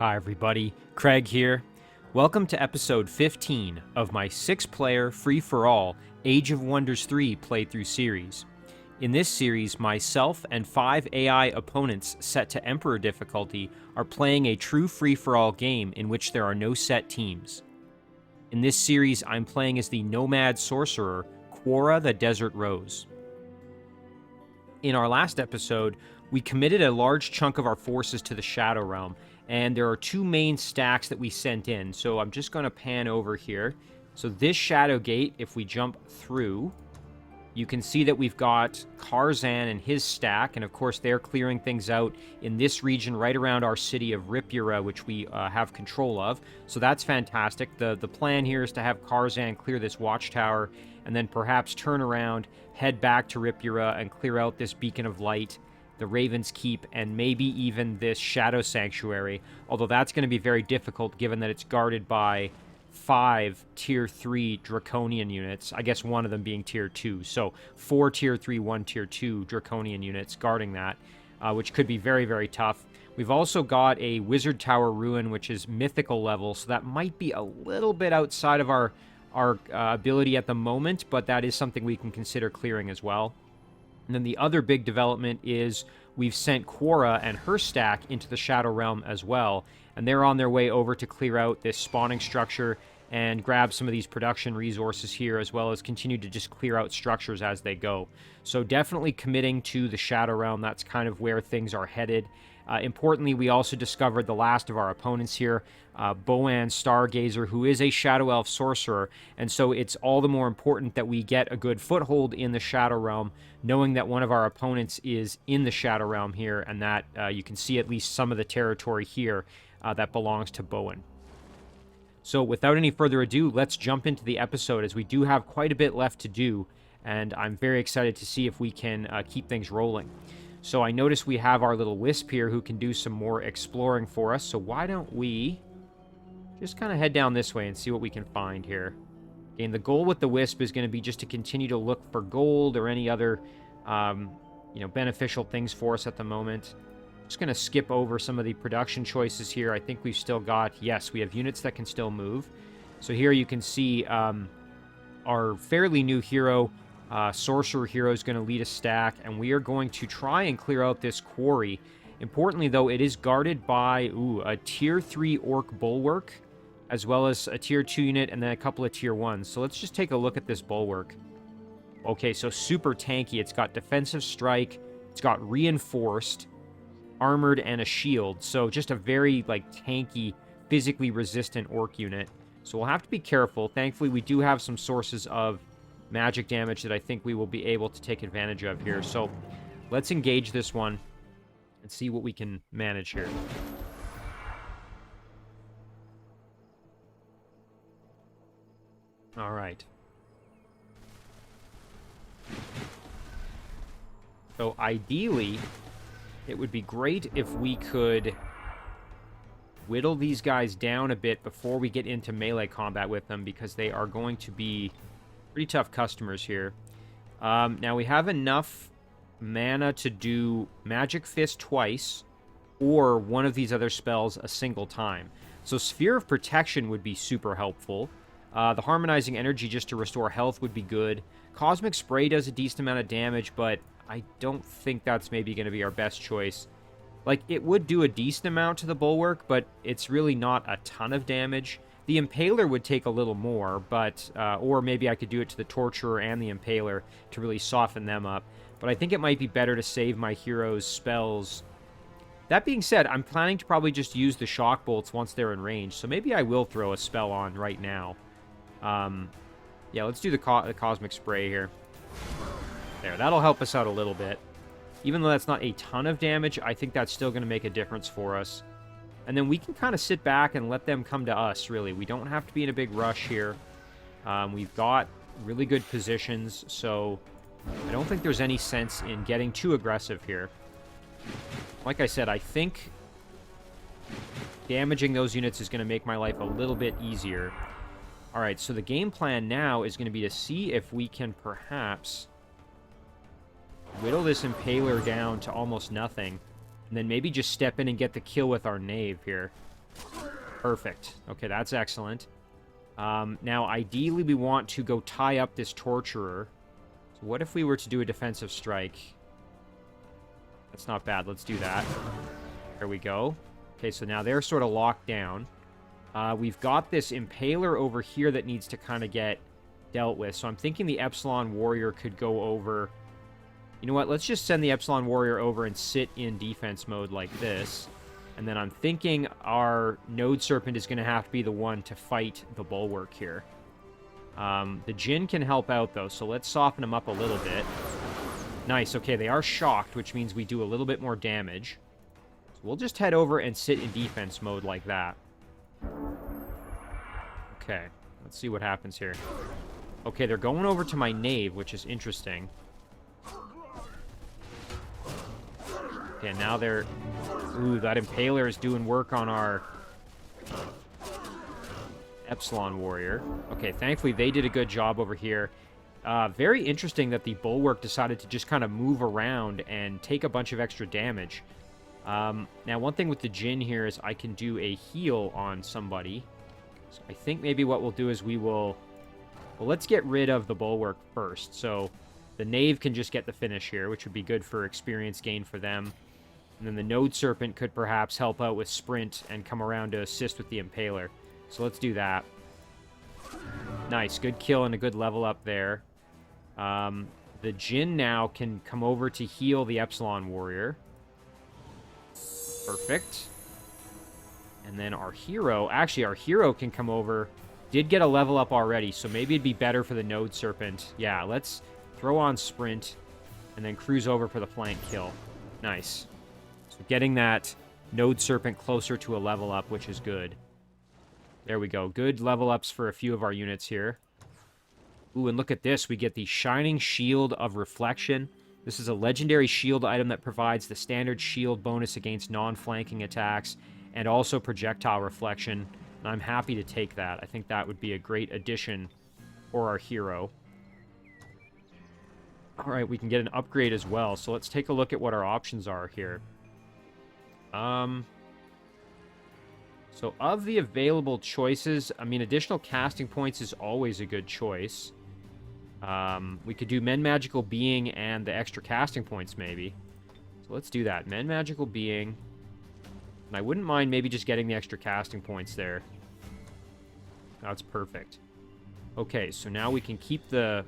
Hi everybody, Craig here. Welcome to episode 15 of my 6-player free-for-all Age of Wonders 3 playthrough series. In this series, myself and 5 AI opponents set to Emperor difficulty are playing a true free-for-all game in which there are no set teams. In this series, I'm playing as the Nomad Sorcerer, Quora the Desert Rose. In our last episode, we committed a large chunk of our forces to the Shadow Realm, and there are 2 main stacks that we sent in, so I'm just going to pan over here. So this Shadow Gate, if we jump through, you can see that we've got Karzan and his stack, and of course they're clearing things out in this region right around our city of Ripura, which we have control of. So that's fantastic. The plan here is to have Karzan clear this watchtower, and then perhaps turn around, head back to Ripura, and clear out this Beacon of Light, the Raven's Keep, and maybe even this Shadow Sanctuary, although that's going to be very difficult given that it's guarded by 5 Tier 3 Draconian units, I guess one of them being Tier 2, so 4 Tier 3, 1 Tier 2 Draconian units guarding that, which could be very, very tough. We've also got a Wizard Tower Ruin, which is mythical level, so that might be a little bit outside of our ability at the moment, but that is something we can consider clearing as well. And then the other big development is we've sent Quora and her stack into the Shadow Realm as well, and they're on their way over to clear out this spawning structure and grab some of these production resources here, as well as continue to just clear out structures as they go. So definitely committing to the Shadow Realm. That's kind of where things are headed. Importantly, we also discovered the last of our opponents here, Boan Stargazer, who is a Shadow Elf Sorcerer, and so it's all the more important that we get a good foothold in the Shadow Realm, knowing that one of our opponents is in the Shadow Realm here, and that you can see at least some of the territory here that belongs to Boan. So without any further ado, let's jump into the episode, as we do have quite a bit left to do, and I'm very excited to see if we can keep things rolling. So I notice we have our little Wisp here who can do some more exploring for us, so why don't we just kind of head down this way and see what we can find here. Again, the goal with the Wisp is going to be just to continue to look for gold or any other beneficial things for us at the moment. Just going to skip over some of the production choices here. I think we've still got, yes, we have units that can still move. So here you can see our fairly new hero, Sorcerer hero, is going to lead a stack, and we are going to try and clear out this quarry. Importantly, though, it is guarded by a Tier 3 Orc Bulwark, as well as a Tier 2 unit, and then a couple of Tier 1s. So let's just take a look at this Bulwark. Okay, so super tanky. It's got Defensive Strike, it's got Reinforced, Armored, and a Shield. So just a very, tanky, physically resistant Orc unit. So we'll have to be careful. Thankfully, we do have some sources of magic damage that I think we will be able to take advantage of here. So let's engage this one and see what we can manage here. All right. So ideally, it would be great if we could whittle these guys down a bit before we get into melee combat with them, because they are going to be pretty tough customers here. Now we have enough mana to do Magic Fist twice, or one of these other spells a single time. So Sphere of Protection would be super helpful. The Harmonizing Energy just to restore health would be good. Cosmic Spray does a decent amount of damage, but I don't think that's maybe going to be our best choice. It would do a decent amount to the Bulwark, but it's really not a ton of damage. The Impaler would take a little more, but or maybe I could do it to the Torturer and the Impaler to really soften them up. But I think it might be better to save my heroes' spells. That being said, I'm planning to probably just use the Shock Bolts once they're in range, so maybe I will throw a spell on right now. Yeah, let's do the Cosmic Spray here. There, that'll help us out a little bit. Even though that's not a ton of damage, I think that's still going to make a difference for us. And then we can kind of sit back and let them come to us, really. We don't have to be in a big rush here. We've got really good positions, so I don't think there's any sense in getting too aggressive here. Like I said, I think damaging those units is going to make my life a little bit easier. Alright, so the game plan now is going to be to see if we can perhaps whittle this Impaler down to almost nothing, and then maybe just step in and get the kill with our Knave here. Perfect. Okay, that's excellent. Now, ideally, we want to go tie up this Torturer. So what if we were to do a defensive strike? That's not bad. Let's do that. There we go. Okay, so now they're sort of locked down. We've got this Impaler over here that needs to kind of get dealt with. So I'm thinking the Epsilon Warrior could go over... You know what? Let's just send the Epsilon Warrior over and sit in defense mode like this. And then I'm thinking our Node Serpent is going to have to be the one to fight the Bulwark here. The Djinn can help out, though, so let's soften them up a little bit. Nice. Okay, they are shocked, which means we do a little bit more damage. So we'll just head over and sit in defense mode like that. Okay, let's see what happens here. Okay, they're going over to my Knave, which is interesting. Okay, now they're... Ooh, that Impaler is doing work on our Epsilon Warrior. Okay, thankfully they did a good job over here. Very interesting that the Bulwark decided to just kind of move around and take a bunch of extra damage. Now, one thing with the Djinn here is I can do a heal on somebody. So I think maybe what we'll do is we will... Well, let's get rid of the Bulwark first. So the Knave can just get the finish here, which would be good for experience gain for them. And then the Node Serpent could perhaps help out with Sprint and come around to assist with the Impaler. So let's do that. Nice. Good kill and a good level up there. The Djinn now can come over to heal the Epsilon Warrior. Perfect. And then our hero... Actually, our hero can come over. Did get a level up already, so maybe it'd be better for the Node Serpent. Yeah, let's throw on Sprint and then cruise over for the flank kill. Nice. Getting that Node Serpent closer to a level up, which is good. There we go. Good level ups for a few of our units here. Ooh, and look at this. We get the Shining Shield of Reflection. This is a legendary shield item that provides the standard shield bonus against non-flanking attacks and also projectile reflection. And I'm happy to take that. I think that would be a great addition for our hero. All right, we can get an upgrade as well. So let's take a look at what our options are here. So of the available choices, I mean, additional casting points is always a good choice. We could do Men Magical Being and the extra casting points, maybe. So let's do that. Men Magical Being. And I wouldn't mind maybe just getting the extra casting points there. That's perfect. Okay, so now we can keep the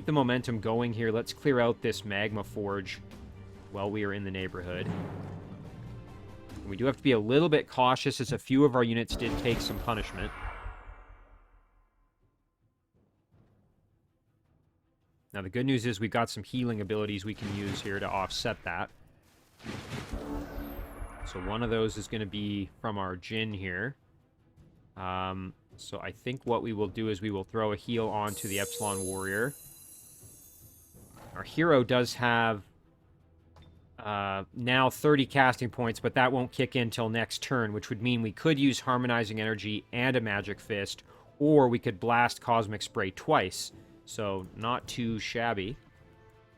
momentum going here. Let's clear out this Magma Forge while we are in the neighborhood. And we do have to be a little bit cautious as a few of our units did take some punishment. Now the good news is we've got some healing abilities we can use here to offset that. So one of those is going to be from our Djinn here. So I think what we will do is we will throw a heal onto the Epsilon Warrior. Our hero does have now 30 casting points, but that won't kick in till next turn, which would mean we could use Harmonizing Energy and a Magic Fist, or we could blast Cosmic Spray twice. So not too shabby.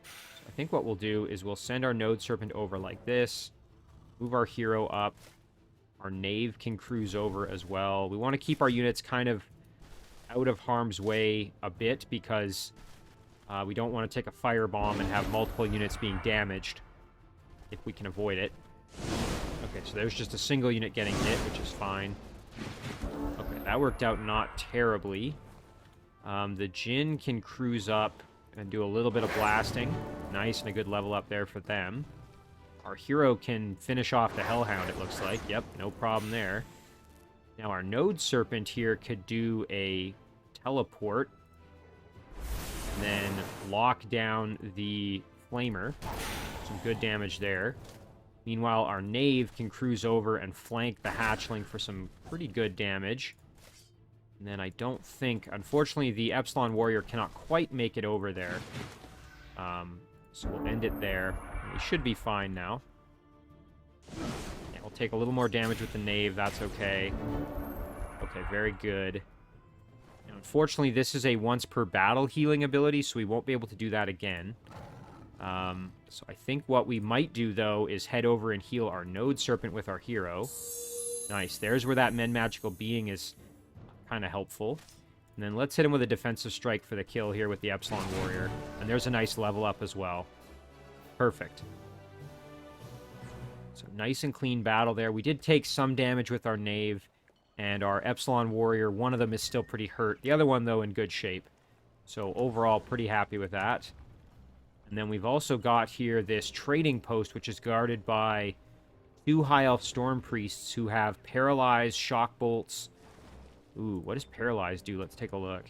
So I think what we'll do is we'll send our Node Serpent over like this, move our hero up. Our Knave can cruise over as well. We want to keep our units kind of out of harm's way a bit because we don't want to take a firebomb and have multiple units being damaged if we can avoid it. Okay, so there's just a single unit getting hit, which is fine. Okay, that worked out not terribly. The Djinn can cruise up and do a little bit of blasting. Nice, and a good level up there for them. Our hero can finish off the Hellhound, it looks like. Yep, no problem there. Now our Node Serpent here could do a teleport. And then lock down the Flamer. Some good damage there. Meanwhile, our Knave can cruise over and flank the Hatchling for some pretty good damage. And then I don't think... Unfortunately, the Epsilon Warrior cannot quite make it over there. So we'll end it there. We should be fine now. Yeah, we'll take a little more damage with the Knave. That's okay. Okay, very good. Now, unfortunately, this is a once per battle healing ability, so we won't be able to do that again. So I think what we might do, though, is head over and heal our Node Serpent with our hero. Nice. There's where that Men Magical Being is kind of helpful. And then let's hit him with a defensive strike for the kill here with the Epsilon Warrior. And there's a nice level up as well. Perfect. So nice and clean battle there. We did take some damage with our Knave. And our Epsilon Warrior, one of them is still pretty hurt. The other one, though, in good shape. So overall, pretty happy with that. And then we've also got here this trading post, which is guarded by 2 High Elf Storm Priests who have Paralyze, Shock Bolts. Ooh, what does Paralyze do? Let's take a look.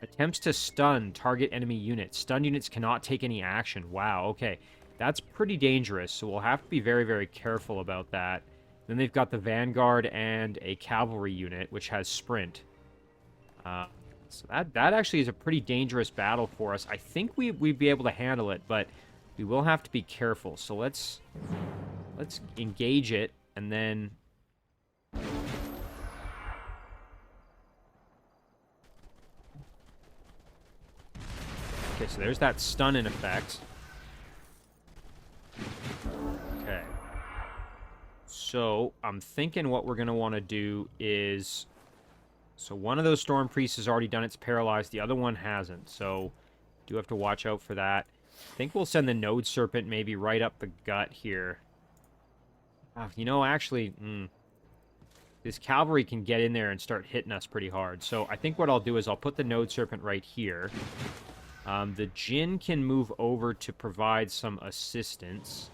Attempts to stun target enemy units. Stunned units cannot take any action. Wow, okay. That's pretty dangerous, so we'll have to be very, very careful about that. Then they've got the Vanguard and a Cavalry unit, which has Sprint. So that actually is a pretty dangerous battle for us. I think we'd be able to handle it, but we will have to be careful. So let's engage it, and then... Okay, so there's that stun in effect. Okay. So I'm thinking what we're going to want to do is... So one of those Storm Priests has already done its Paralyzed. The other one hasn't. So do have to watch out for that. I think we'll send the Node Serpent maybe right up the gut here. You know, actually, this Cavalry can get in there and start hitting us pretty hard. So I think what I'll do is I'll put the Node Serpent right here. The Djinn can move over to provide some assistance.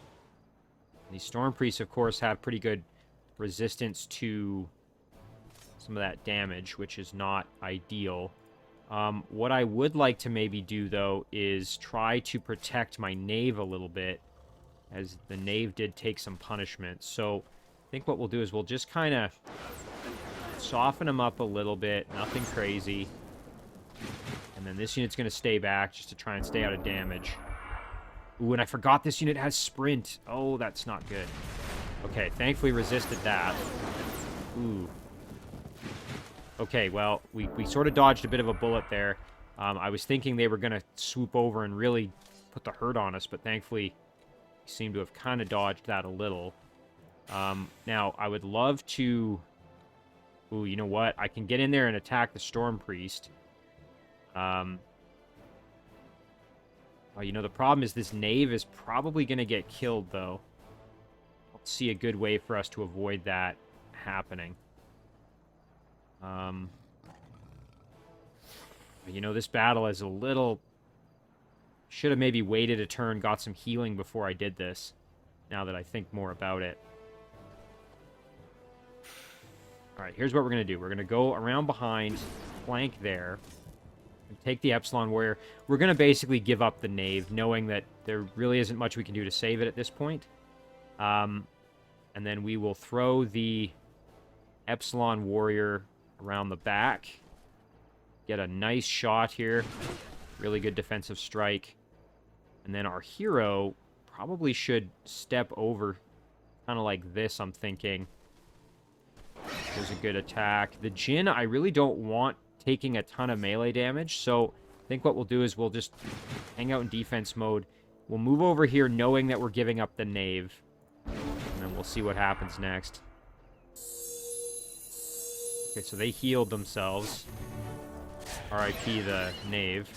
These Storm Priests, of course, have pretty good resistance to some of that damage, which is not ideal. What I would like to maybe do, though, is try to protect my Knave a little bit, as the Knave did take some punishment. So I think what we'll do is we'll just kind of soften him up a little bit, nothing crazy. And then this unit's going to stay back just to try and stay out of damage. Ooh, and I forgot this unit has Sprint. Oh, that's not good. Okay, thankfully resisted that. Ooh. Okay, well, we sort of dodged a bit of a bullet there. I was thinking they were going to swoop over and really put the hurt on us, but thankfully we seem to have kind of dodged that a little. Now, I would love to... Ooh, you know what? I can get in there and attack the Storm Priest. Oh, you know, the problem is this Knave is probably going to get killed, though. I don't see a good way for us to avoid that happening. You know, this battle is a little... Should have maybe waited a turn, got some healing before I did this, now that I think more about it. Alright, here's what we're going to do. We're going to go around behind, flank there, and take the Epsilon Warrior. We're going to basically give up the Knave, knowing that there really isn't much we can do to save it at this point. And then we will throw the Epsilon Warrior around the back. Get a nice shot here. Really good defensive strike. And then our hero probably should step over kind of like this, I'm thinking. There's a good attack. The Djinn, I really don't want taking a ton of melee damage, so I think what we'll do is we'll just hang out in defense mode. We'll move over here knowing that we're giving up the Knave. And then we'll see what happens next. Okay, so they healed themselves. RIP the Knave.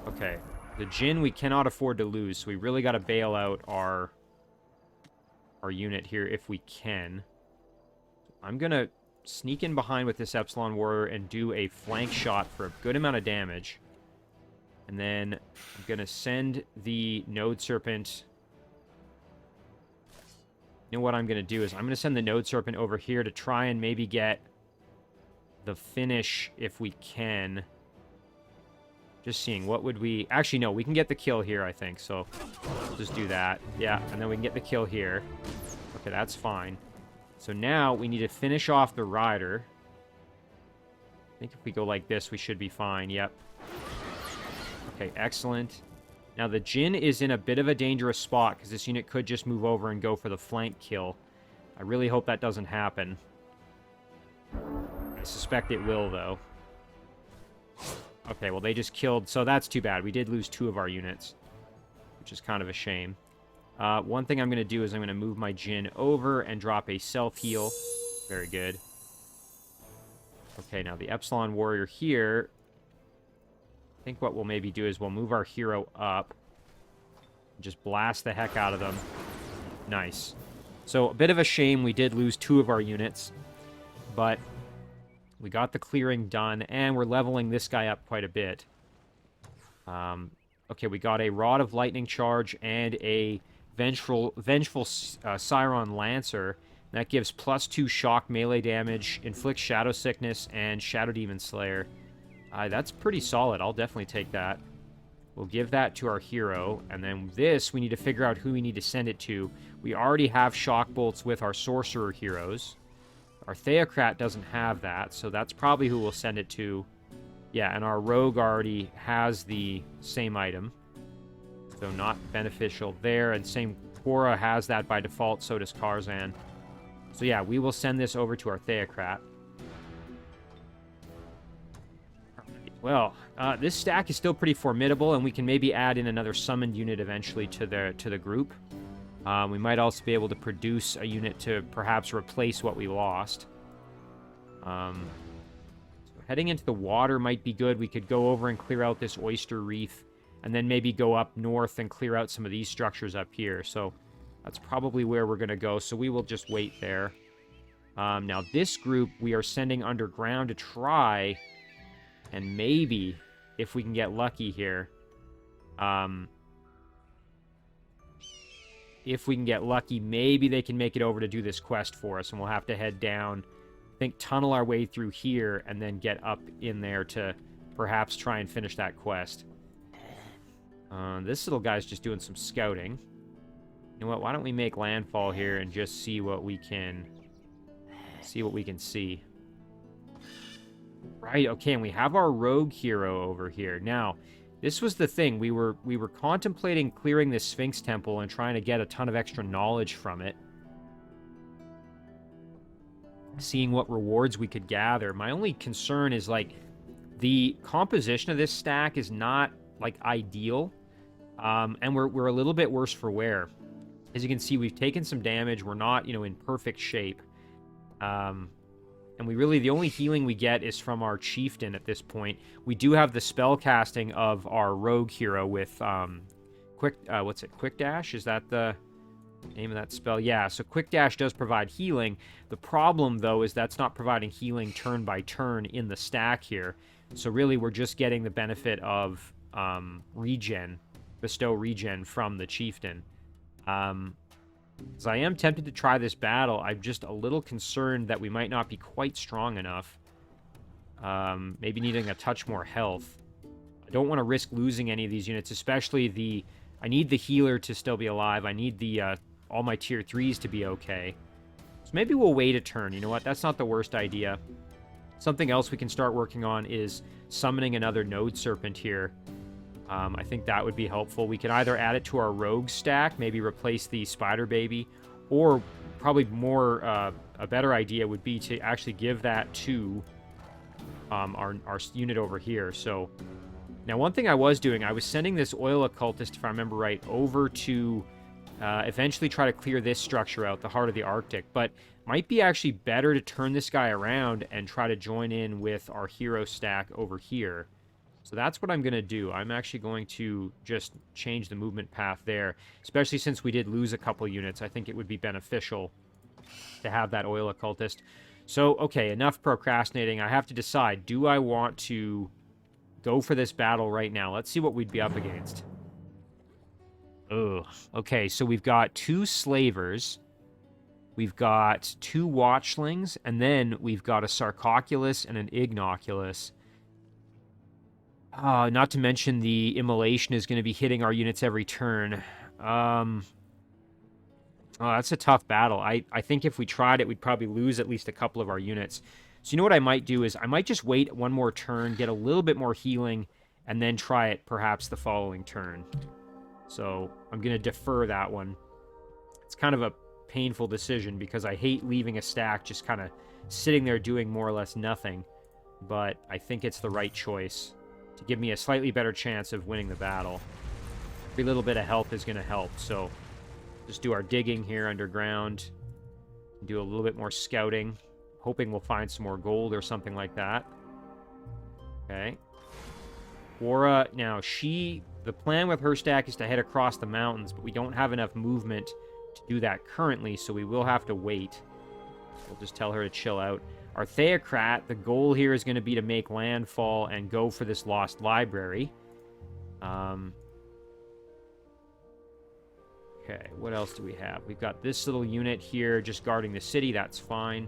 Okay. The Djinn we cannot afford to lose, so we really got to bail out our unit here if we can. I'm going to sneak in behind with this Epsilon Warrior and do a flank shot for a good amount of damage. And then I'm going to send the Node Serpent... You know what I'm going to do is I'm going to send the Node Serpent over here to try and maybe get the finish if we can. Just seeing, what would we... Actually, no, we can get the kill here, I think, so we'll just do that. Yeah, and then we can get the kill here. Okay, that's fine. So now we need to finish off the Rider. I think if we go like this, we should be fine. Yep. Okay, excellent. Now, the Djinn is in a bit of a dangerous spot, because this unit could just move over and go for the flank kill. I really hope that doesn't happen. I suspect it will, though. Okay, well, they just killed... So that's too bad. We did lose 2 of our units, which is kind of a shame. One thing I'm going to do is I'm going to move my Jin over and drop a self-heal. Very good. Okay, now the Epsilon Warrior here... I think what we'll maybe do is we'll move our hero up. Just blast the heck out of them. Nice. So, a bit of a shame we did lose 2 of our units. But we got the clearing done, and we're leveling this guy up quite a bit. Okay, we got a Rod of Lightning Charge and a Vengeful Siron Lancer. That gives +2 shock melee damage, inflicts Shadow Sickness, and Shadow Demon Slayer. That's pretty solid. I'll definitely take that. We'll give that to our hero, and then this, we need to figure out who we need to send it to. We already have Shock Bolts with our Sorcerer heroes. Our Theocrat doesn't have that, so that's probably who we'll send it to. Yeah, and our Rogue already has the same item, so not beneficial there. And same, Quora has that by default, so does Karzan. So yeah, we will send this over to our Theocrat. Well, this stack is still pretty formidable, and we can maybe add in another summoned unit eventually to the group. We might also be able to produce a unit to perhaps replace what we lost. So heading into the water might be good. We could go over and clear out this Oyster Reef, and then maybe go up north and clear out some of these structures up here. So that's probably where we're going to go, so we will just wait there. Now, this group we are sending underground to try... And maybe, if we can get lucky here, if we can get lucky, maybe they can make it over to do this quest for us, and we'll have to head down, I think, tunnel our way through here, and then get up in there to perhaps try and finish that quest. This little guy's just doing some scouting. You know what, why don't we make landfall here and just see what we can... see. Right, okay, and we have our rogue hero over here. Now, this was the thing. We were contemplating clearing this Sphinx Temple and trying to get a ton of extra knowledge from it. Seeing what rewards we could gather. My only concern is, like, the composition of this stack is not, like, ideal. And we're a little bit worse for wear. As you can see, we've taken some damage. We're not, in perfect shape. And we really, the only healing we get is from our chieftain at this point. We do have the spell casting of our rogue hero with, Quick Dash? Is that the name of that spell? Yeah, so Quick Dash does provide healing. The problem, though, is that's not providing healing turn by turn in the stack here. So really, we're just getting the benefit of, bestow regen from the chieftain. So I am tempted to try this battle. I'm just a little concerned that we might not be quite strong enough. Maybe needing a touch more health. I don't want to risk losing any of these units, especially I need the healer to still be alive. I need all my tier 3s to be okay. So maybe we'll wait a turn. You know what? That's not the worst idea. Something else we can start working on is summoning another Node Serpent here. I think that would be helpful. We could either add it to our rogue stack, maybe replace the Spider Baby, or probably more, a better idea would be to actually give that to our unit over here. So, now one thing I was doing, I was sending this Oil Occultist, if I remember right, over to eventually try to clear this structure out, the Heart of the Arctic, but might be actually better to turn this guy around and try to join in with our hero stack over here. So that's what I'm going to do. I'm actually going to just change the movement path there, especially since we did lose a couple units. I think it would be beneficial to have that Oil Occultist. So, okay, enough procrastinating. I have to decide, do I want to go for this battle right now? Let's see what we'd be up against. Ugh. Okay, so we've got 2 Slavers. We've got 2 Watchlings, and then we've got a Sarcoculus and an Ignoculus. Not to mention the Immolation is going to be hitting our units every turn. Oh, that's a tough battle. I think if we tried it, we'd probably lose at least a couple of our units. So you know what I might do is I might just wait one more turn, get a little bit more healing, and then try it perhaps the following turn. So I'm going to defer that one. It's kind of a painful decision because I hate leaving a stack just kind of sitting there doing more or less nothing. But I think it's the right choice. to give me a slightly better chance of winning the battle. Every little bit of help is going to help, so just do our digging here underground. Do a little bit more scouting, hoping we'll find some more gold or something like that. Okay. Quora, now the plan with her stack is to head across the mountains, but we don't have enough movement to do that currently, so we will have to wait. We'll just tell her to chill out. Our Theocrat, the goal here is going to be to make landfall and go for this lost library. Okay, what else do we have? We've got this little unit here just guarding the city. That's fine.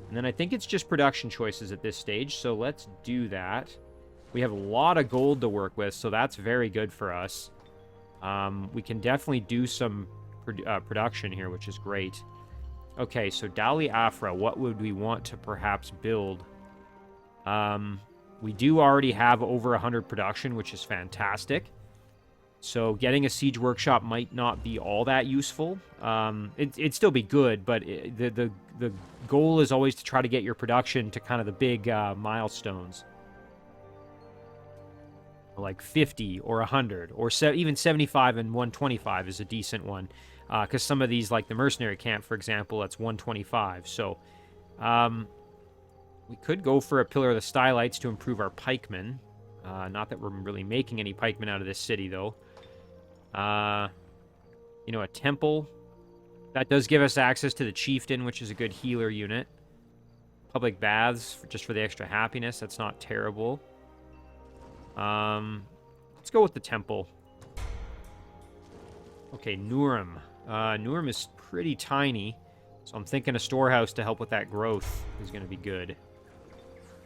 And then I think it's just production choices at this stage, so let's do that. We have a lot of gold to work with, so that's very good for us. We can definitely do some production here, which is great. Okay, so Dali Afra, what would we want to perhaps build? We do already have over 100 production, which is fantastic. So getting a siege workshop might not be all that useful. It'd still be good, but the goal is always to try to get your production to kind of the big milestones. Like 50 or 100 or even 75 and 125 is a decent one. Because some of these, like the mercenary camp, for example, that's 125. So we could go for a Pillar of the Stylites to improve our pikemen. Not that we're really making any pikemen out of this city, though. You know, a temple. That does give us access to the chieftain, which is a good healer unit. Public baths, just for the extra happiness. That's not terrible. Let's go with the temple. Okay, Nurum. Nurum is pretty tiny, so I'm thinking a storehouse to help with that growth is going to be good.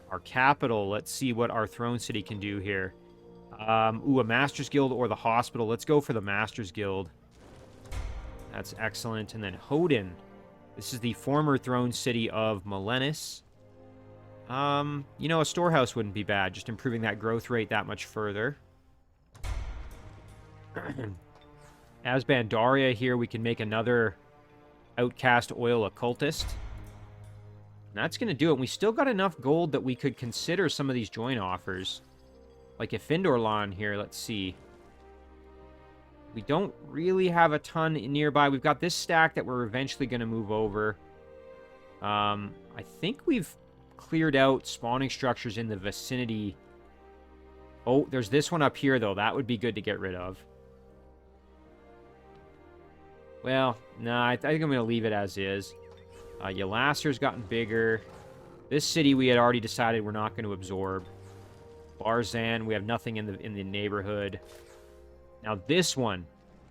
Our capital, let's see what our throne city can do here. A Master's Guild or the hospital. Let's go for the Master's Guild. That's excellent. And then Hodin. This is the former throne city of Melenis. You know, a storehouse wouldn't be bad. Just improving that growth rate that much further. As Bandaria here, we can make another Outcast Oil Occultist. And that's going to do it. We still got enough gold that we could consider some of these joint offers. Like a Findorlan here, let's see. We don't really have a ton nearby. We've got this stack that we're eventually going to move over. I think we've cleared out spawning structures in the vicinity. Oh, there's this one up here, though. That would be good to get rid of. Well, nah, I think I'm going to leave it as is. Yalasser's gotten bigger. This city we had already decided we're not going to absorb. Barzan, we have nothing in the neighborhood. Now this one,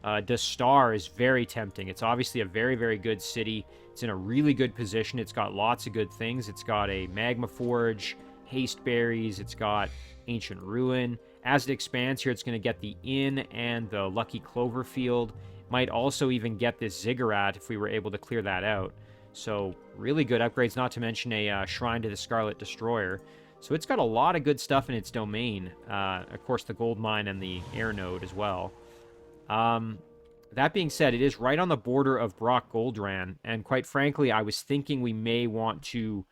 Dastar, is very tempting. It's obviously a very, very good city. It's in a really good position. It's got lots of good things. It's got a Magma Forge, Haste Berries. It's got Ancient Ruin. As it expands here, it's going to get the Inn and the Lucky Cloverfield. Might also even get this Ziggurat if we were able to clear that out. So really good upgrades, not to mention a Shrine to the Scarlet Destroyer. So it's got a lot of good stuff in its domain. Of course, the gold mine and the air node as well. That being said, it is right on the border of Brock Goldran. And quite frankly, I was thinking we may want to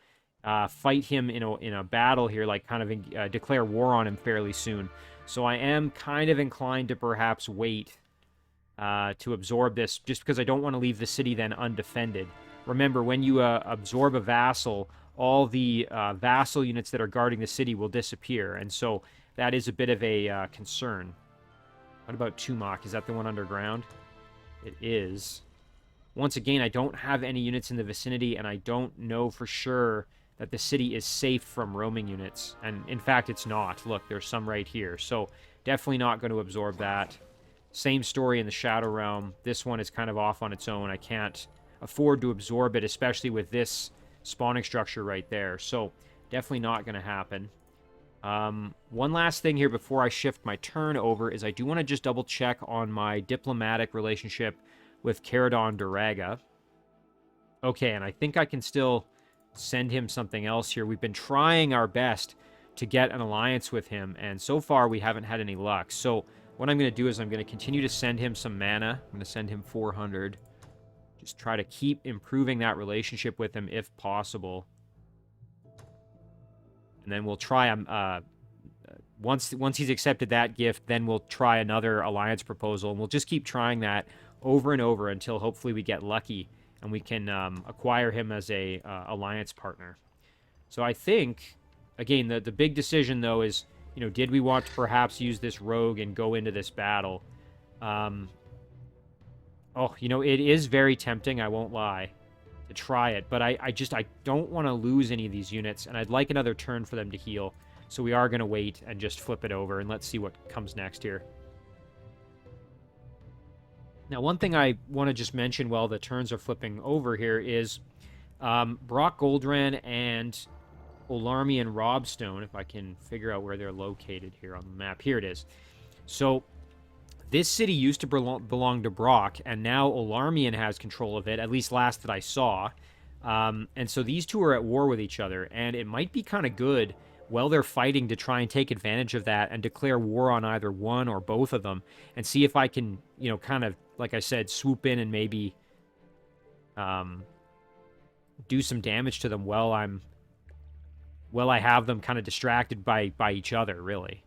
fight him in a battle here, like kind of declare war on him fairly soon. So I am kind of inclined to perhaps wait to absorb this, just because I don't want to leave the city then undefended. Remember, when you absorb a vassal, all the vassal units that are guarding the city will disappear, and so that is a bit of a concern. What about Tumak? Is that the one underground? It is. Once again, I don't have any units in the vicinity, and I don't know for sure that the city is safe from roaming units. And in fact, it's not. Look, there's some right here. So definitely not going to absorb that. Same story in the Shadow Realm. This one is kind of off on its own. I can't afford to absorb it, especially with this spawning structure right there. So definitely not going to happen. One last thing here before I shift my turn over is I do want to just double check on my diplomatic relationship with Caradon Duraga. Okay, and I think I can still send him something else here. We've been trying our best to get an alliance with him, and so far we haven't had any luck. So what I'm going to do is I'm going to continue to send him some mana. I'm going to send him 400. Just try to keep improving that relationship with him if possible. And then we'll try once he's accepted that gift, then we'll try another alliance proposal, and we'll just keep trying that over and over until hopefully we get lucky and we can acquire him as a alliance partner. So I think, again, the big decision, though, is, did we want to perhaps use this rogue and go into this battle? It is very tempting, I won't lie, to try it. But I don't want to lose any of these units, and I'd like another turn for them to heal. So we are going to wait and just flip it over, and let's see what comes next here. Now, one thing I want to just mention while the turns are flipping over here is Brock Goldran and Olarmian Robstone, if I can figure out where they're located here on the map. Here it is. So this city used to belong to Brock, and now Olarmian has control of it, at least last that I saw. And so these two are at war with each other, and it might be kind of good while they're fighting to try and take advantage of that and declare war on either one or both of them, and see if I can, kind of, like I said, swoop in and maybe do some damage to them while I have them kind of distracted by each other, really.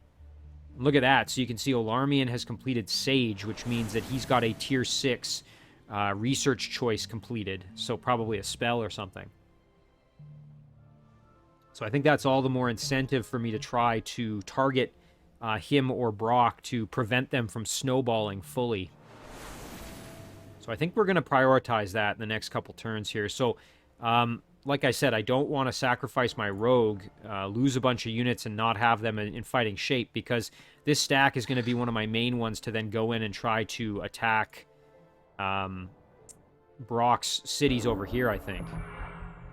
Look at that. So you can see Olarmian has completed Sage, which means that he's got a tier 6 research choice completed, so probably a spell or something. So I think that's all the more incentive for me to try to target him or Brock to prevent them from snowballing fully. So I think we're going to prioritize that in the next couple turns here. So, like I said, I don't want to sacrifice my rogue, lose a bunch of units, and not have them in fighting shape, because this stack is going to be one of my main ones to then go in and try to attack Brock's cities over here, I think.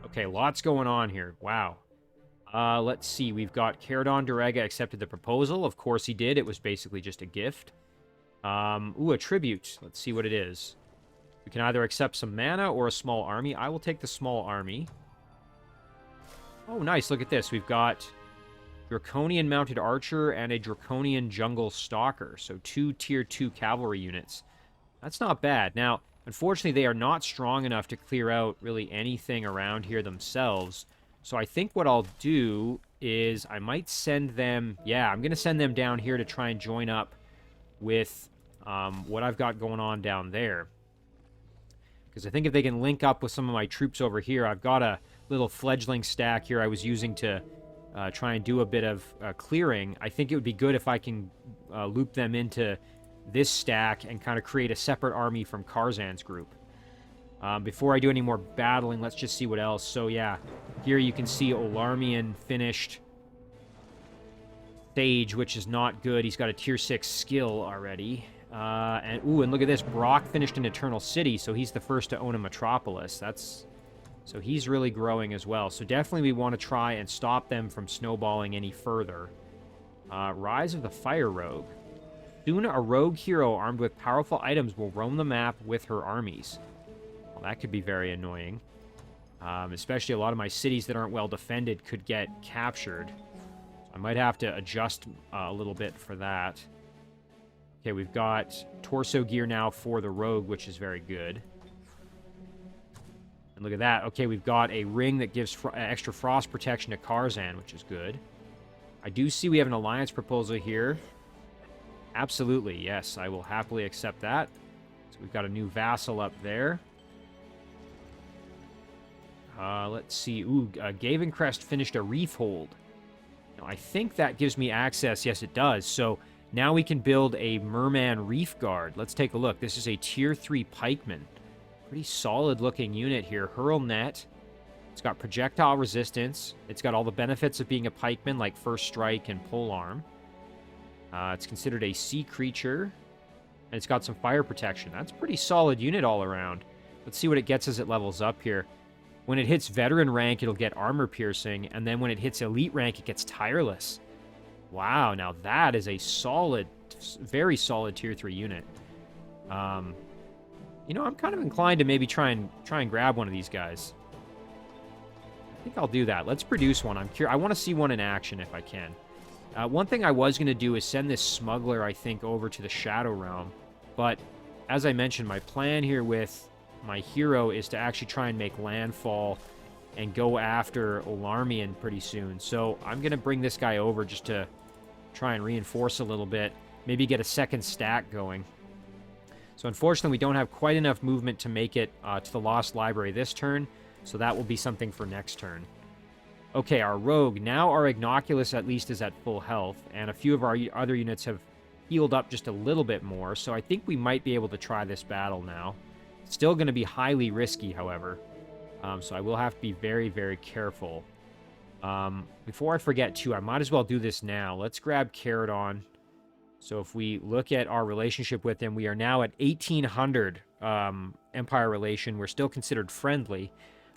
Okay, lots going on here. Wow. Let's see. We've got Caradon Durega accepted the proposal. Of course he did. It was basically just a gift. Ooh, a tribute. Let's see what it is. We can either accept some mana or a small army. I will take the small army. Oh, nice. Look at this. We've got Draconian Mounted Archer and a Draconian Jungle Stalker. So 2 tier 2 cavalry units. That's not bad. Now, unfortunately, they are not strong enough to clear out really anything around here themselves. So I think what I'll do is I might send them... Yeah, I'm going to send them down here to try and join up with what I've got going on down there. Because I think if they can link up with some of my troops over here, I've got a little fledgling stack here I was using to try and do a bit of clearing. I think it would be good if I can loop them into this stack and kind of create a separate army from Karzan's group. Before I do any more battling, let's just see what else. So yeah, here you can see Olarmian finished Sage, which is not good. He's got a tier 6 skill already. And look at this. Brock finished an Eternal City, so he's the first to own a Metropolis. So he's really growing as well. So definitely we want to try and stop them from snowballing any further. Rise of the Fire Rogue. Soon a rogue hero armed with powerful items will roam the map with her armies. Well, that could be very annoying. Especially a lot of my cities that aren't well defended could get captured. So I might have to adjust a little bit for that. Okay, we've got torso gear now for the rogue, which is very good. And look at that. Okay, we've got a ring that gives extra frost protection to Karzan, which is good. I do see we have an alliance proposal here. Absolutely, yes. I will happily accept that. So we've got a new vassal up there. Let's see. Gavencrest finished a reef hold. Now, I think that gives me access. Yes, it does. So now we can build a Merman Reef Guard. Let's take a look. This is a tier 3 pikeman. Pretty solid looking unit here. Hurl net. It's got projectile resistance. It's got all the benefits of being a pikeman, like first strike and polearm. It's considered a sea creature. And it's got some fire protection. That's a pretty solid unit all around. Let's see what it gets as it levels up here. When it hits veteran rank, it'll get armor piercing. And then when it hits elite rank, it gets tireless. Wow, now that is a solid, very solid tier 3 unit. I'm kind of inclined to maybe try and grab one of these guys. I think I'll do that. Let's produce one. I want to see one in action if I can. One thing I was going to do is send this smuggler, I think, over to the Shadow Realm. But as I mentioned, my plan here with my hero is to actually try and make landfall and go after Olarmian pretty soon. So I'm going to bring this guy over just to try and reinforce a little bit. Maybe get a second stack going. So unfortunately, we don't have quite enough movement to make it to the Lost Library this turn, so that will be something for next turn. Okay, our Rogue. Now our Ignoculus at least is at full health, and a few of our other units have healed up just a little bit more, so I think we might be able to try this battle now. Still going to be highly risky, however, so I will have to be very, very careful. Before I forget, too, I might as well do this now. Let's grab Caradon. So if we look at our relationship with him, we are now at 1,800 Empire relation. We're still considered friendly,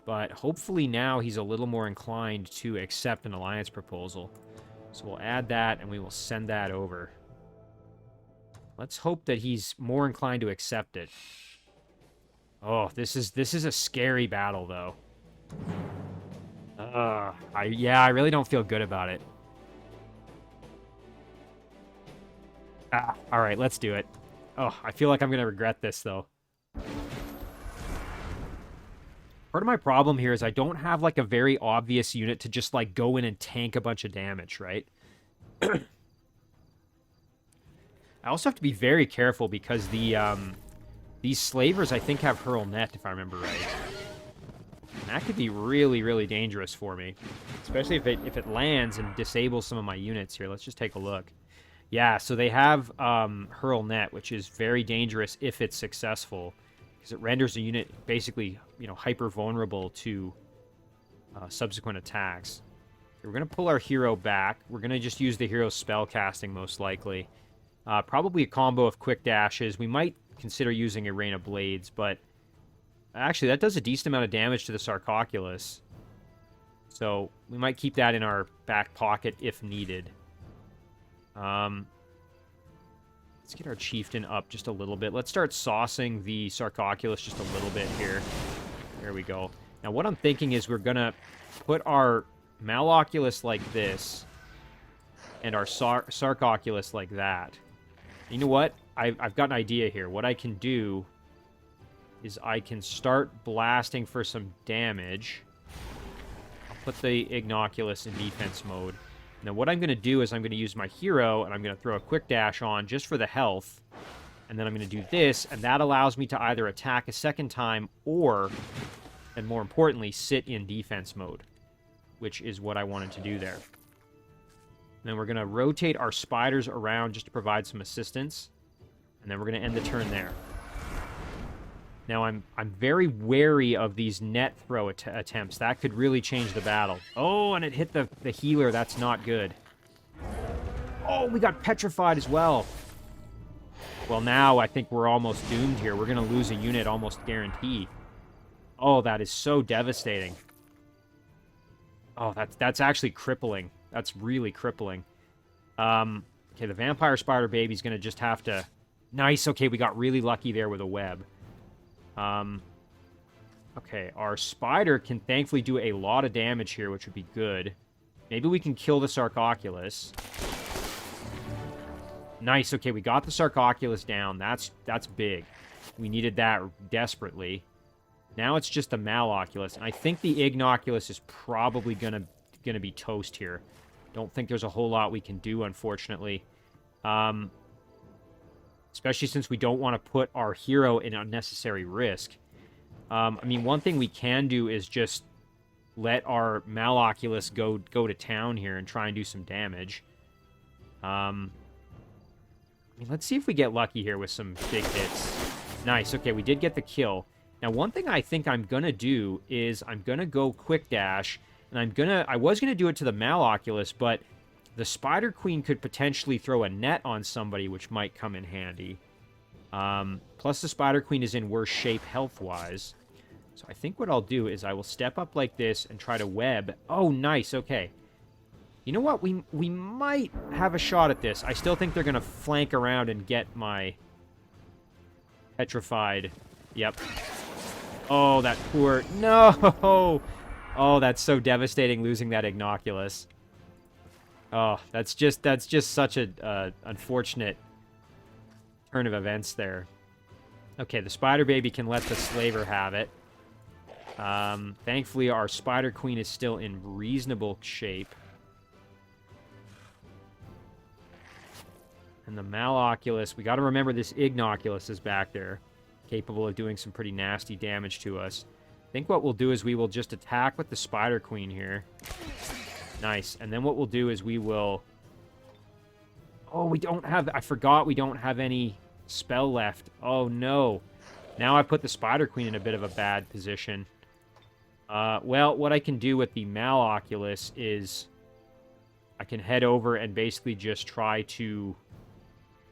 but hopefully now he's a little more inclined to accept an alliance proposal. So we'll add that, and we will send that over. Let's hope that he's more inclined to accept it. Oh, this is a scary battle, though. Yeah, I really don't feel good about it. All right, let's do it. Oh, I feel like I'm going to regret this, though. Part of my problem here is I don't have, like, a very obvious unit to just, like, go in and tank a bunch of damage, right? I also have to be very careful because these slavers, I think, have Hurl Net, if I remember right. And that could be really, really dangerous for me. Especially if it lands and disables some of my units here. Let's just take a look. Yeah, so they have Hurl Net, which is very dangerous if it's successful, because it renders a unit basically, you know, hyper vulnerable to subsequent attacks. We're going to pull our hero back. We're going to just use the hero's spell casting, most likely. Probably a combo of quick dashes. We might consider using a Rain of Blades, but actually that does a decent amount of damage to the Sarcophagus. So we might keep that in our back pocket if needed. Let's get our Chieftain up just a little bit. Let's start saucing the Sarcophagus just a little bit here. There we go. Now what I'm thinking is we're going to put our Maloculus like this and our Sarcophagus like that. You know what? I've got an idea here. What I can do is I can start blasting for some damage. I'll put the Ignoculus in defense mode. Now what I'm going to do is I'm going to use my hero, and I'm going to throw a quick dash on just for the health. And then I'm going to do this, and that allows me to either attack a second time or, and more importantly, sit in defense mode, which is what I wanted to do there. And then we're going to rotate our spiders around just to provide some assistance. And then we're going to end the turn there. Now, I'm very wary of these net throw attempts. That could really change the battle. Oh, and it hit the healer. That's not good. Oh, we got petrified as well. Well, now I think we're almost doomed here. We're going to lose a unit almost guaranteed. Oh, that is so devastating. Oh, that's actually crippling. That's really crippling. Okay, the Vampire Spider Baby's going to just have to... Nice, okay, we got really lucky there with a web. Okay, our Spider can thankfully do a lot of damage here, which would be good. Maybe we can kill the Sarcophagus. Nice, okay, we got the Sarcophagus down. That's big. We needed that desperately. Now it's just the Maloculus. And I think the Ignoculus is probably gonna be toast here. Don't think there's a whole lot we can do, unfortunately. Especially since we don't want to put our hero in unnecessary risk. I mean, one thing we can do is just let our Maloculus go to town here and try and do some damage. I mean, let's see if we get lucky here with some big hits. Nice, okay, we did get the kill. Now, one thing I think I'm going to do is I'm going to go quick dash, and I was going to do it to the Maloculus, but the Spider Queen could potentially throw a net on somebody, which might come in handy. Plus, the Spider Queen is in worse shape health-wise. So I think what I'll do is I will step up like this and try to web. Oh, nice, okay. You know what? We might have a shot at this. I still think they're going to flank around and get my petrified. Yep. Oh, that poor... No! Oh, that's so devastating losing that Ignoculus. Oh, that's just such a unfortunate turn of events there. Okay, the Spider Baby can let the Slaver have it. Thankfully, our Spider Queen is still in reasonable shape. And the Maloculus, we got to remember this Ignoculus is back there, capable of doing some pretty nasty damage to us. I think what we'll do is we will just attack with the Spider Queen here. Nice. And then what we'll do is we will... Oh, we don't have... I forgot we don't have any spell left. Oh, no. Now I put the Spider Queen in a bit of a bad position. Well, what I can do with the Maloculus is I can head over and basically just try to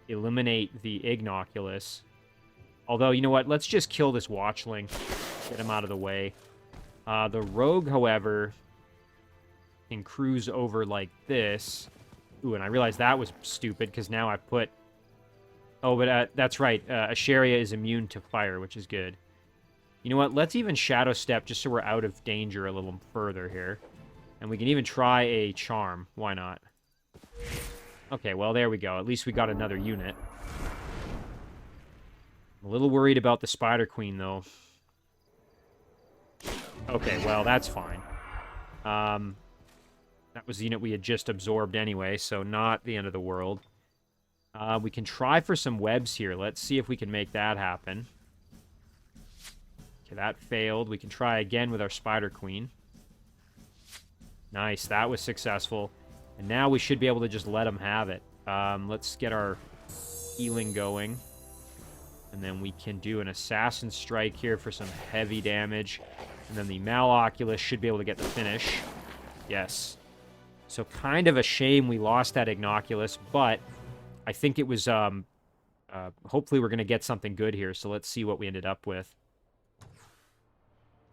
eliminate the Ignoculus. Although, you know what? Let's just kill this Watchling. Get him out of the way. The Rogue, however, can cruise over like this. Ooh, and I realized that was stupid because now I put... Oh, but that's right. Asheria is immune to fire, which is good. You know what? Let's even Shadow Step just so we're out of danger a little further here. And we can even try a Charm. Why not? Okay, well, there we go. At least we got another unit. I'm a little worried about the Spider Queen, though. Okay, well, that's fine. That was the unit we had just absorbed anyway, so not the end of the world. We can try for some webs here. Let's see if we can make that happen. Okay, that failed. We can try again with our Spider Queen. Nice, that was successful. And now we should be able to just let them have it. Let's get our healing going. And then we can do an Assassin Strike here for some heavy damage. And then the Maloculus should be able to get the finish. Yes. So kind of a shame we lost that Ignoculus, but I think it was... hopefully we're going to get something good here, so let's see what we ended up with.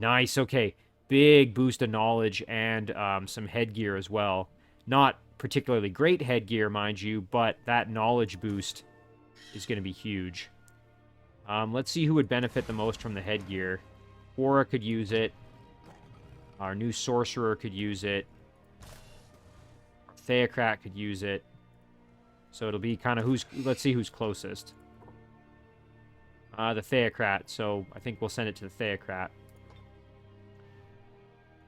Nice, okay. Big boost of knowledge and some headgear as well. Not particularly great headgear, mind you, but that knowledge boost is going to be huge. Let's see who would benefit the most from the headgear. Quora could use it. Our new Sorcerer could use it. Our Theocrat could use it. So it'll be kind of who's... Let's see who's closest. The Theocrat, so I think we'll send it to the Theocrat.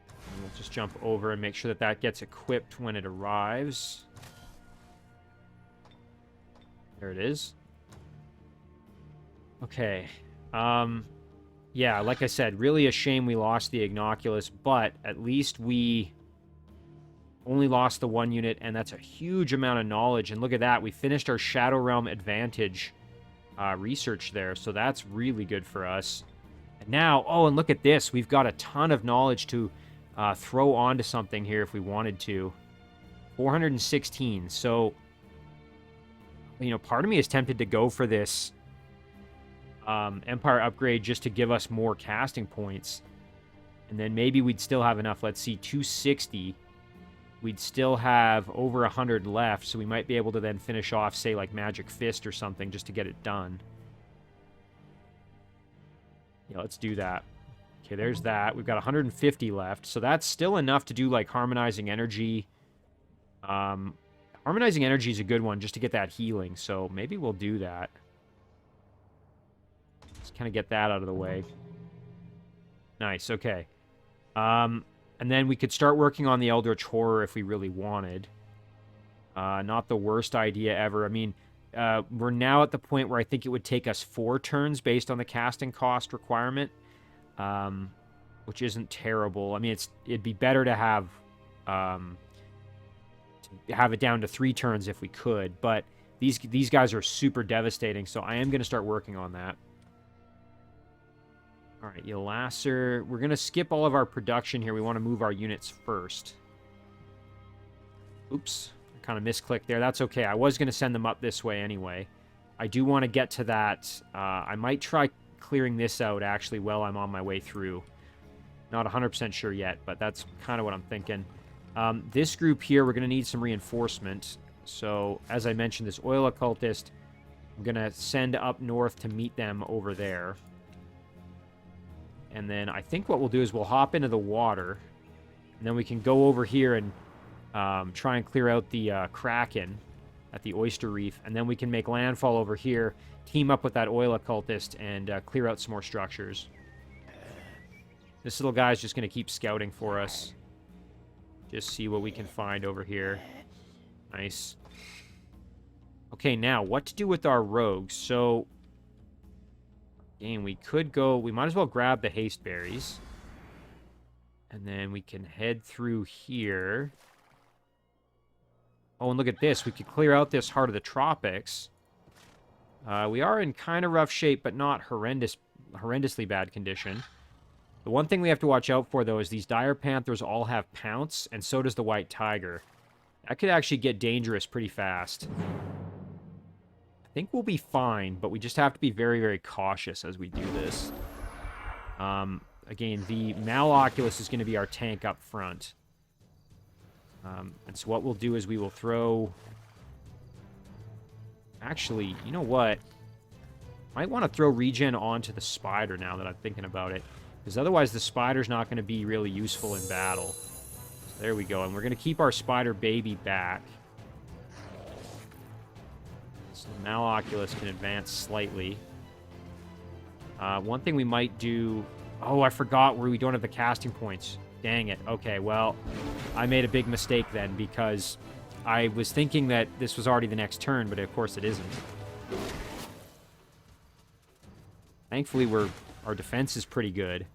And we'll just jump over and make sure that that gets equipped when it arrives. There it is. Okay. Yeah, like I said, really a shame we lost the Ignoculus, but at least we only lost the one unit, and that's a huge amount of knowledge. And look at that, we finished our Shadow Realm Advantage research there, so that's really good for us. And now, oh, and look at this. We've got a ton of knowledge to throw onto something here if we wanted to. 416, so, you know, part of me is tempted to go for this Empire upgrade just to give us more casting points. And then maybe we'd still have enough. Let's see, 260. We'd still have over 100 left, so we might be able to then finish off, say, like Magic Fist or something just to get it done. Yeah, let's do that. Okay, there's that. We've got 150 left, so that's still enough to do, like, Harmonizing Energy. Harmonizing Energy is a good one just to get that healing, so maybe we'll do that. Let's kind of get that out of the way. Nice, okay. And then we could start working on the Eldritch Horror if we really wanted. Not the worst idea ever. I mean, we're now at the point where I think it would take us 4 turns based on the casting cost requirement, which isn't terrible. I mean, it'd be better to have it down to 3 turns if we could, but these guys are super devastating, so I am going to start working on that. All right, Elasser. We're going to skip all of our production here. We want to move our units first. Oops. I kind of misclicked there. That's okay. I was going to send them up this way anyway. I do want to get to that. I might try clearing this out, actually, while I'm on my way through. Not 100% sure yet, but that's kind of what I'm thinking. This group here, we're going to need some reinforcement. So, as I mentioned, this Oil Occultist, I'm going to send up north to meet them over there. And then I think what we'll do is we'll hop into the water. And then we can go over here and try and clear out the Kraken at the Oyster Reef. And then we can make landfall over here, team up with that Oil Occultist, and clear out some more structures. This little guy's just going to keep scouting for us. Just see what we can find over here. Nice. Okay, now, what to do with our rogues? So, again, we could go... We might as well grab the haste berries. And then we can head through here. Oh, and look at this. We could clear out this Heart of the Tropics. We are in kind of rough shape, but not horrendously bad condition. The one thing we have to watch out for, though, is these Dire Panthers all have Pounce, and so does the White Tiger. That could actually get dangerous pretty fast. I think we'll be fine, but we just have to be very, very cautious as we do this. Again, the Maloculus is going to be our tank up front. And so what we'll do is we will throw... Actually, you know what? Might want to throw regen onto the spider now that I'm thinking about it. Because otherwise the spider's not going to be really useful in battle. So there we go. And we're going to keep our spider baby back. So the Maloculus can advance slightly. One thing we might do... Oh, I forgot where we don't have the casting points. Dang it. Okay, well, I made a big mistake then because I was thinking that this was already the next turn, but of course it isn't. Thankfully, our defense is pretty good.